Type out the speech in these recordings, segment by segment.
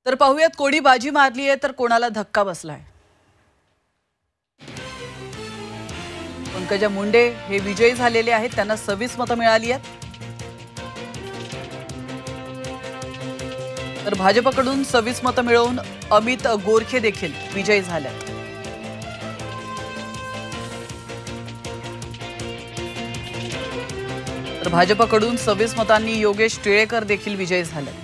तर पाहूयात कोणी बाजी मारली आहे तर कोणाला धक्का बसलाय। पंकजा मुंडे हे विजयी झालेले आहेत, त्यांना 26 मतं मिळाली आहेत। तर भाजपकडून 26 मतं मिळवून अमित गोरखे देखील विजयी झाले। तर भाजपकडून 26 मतांनी योगेश टिळेकर देखील विजयी झाले।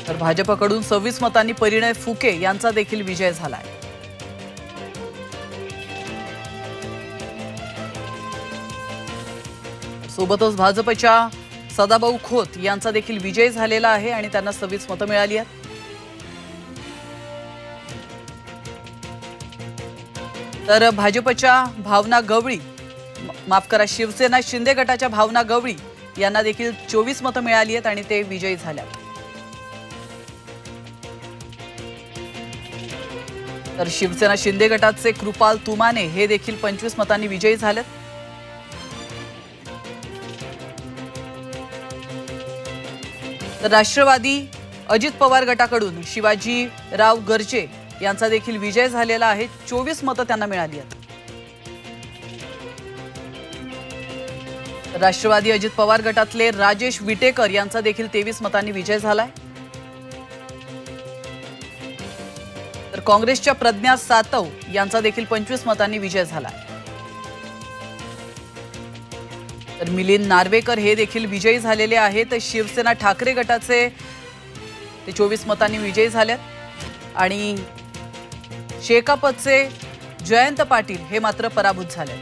तर भाजपकडून 26 मतांनी परिणय फुके यांचा देखील विजय झालाय। सोबतच भाजपच्या सदाभाऊ खोत यांचा देखील विजय झालेला आहे आणि त्यांना 26 मतं मिळाली आहेत। तर भाजपच्या भावना गवळी माफ करा शिवसेना शिंदे गटाच्या भावना गवळी यांना देखील 24 मतं मिळाली आहेत आणि ते विजयी झाले। तर शिवसेना शिंदे गटाचे कृपाल तुमाने हे देखील 25 मतांनी विजयी झालेत। तर राष्ट्रवादी अजित पवार गटाकडून शिवाजी राव गर्जे यांचा देखील विजय झालेला आहे, 24 मतं त्यांना मिळाली आहेत। राष्ट्रवादी अजित पवार गटातले राजेश विटेकर यांचा देखील 23 मतांनी विजय झालाय। तर काँग्रेसच्या प्रज्ञा सातव यांचा देखील 25 मतांनी विजय झालाय। तर मिलिंद नार्वेकर हे देखील विजयी झालेले आहेत। शिवसेना ठाकरे गटाचे ते 24 मतांनी विजयी झालेत आणि शेकापचे जयंत पाटील हे मात्र पराभूत झाले।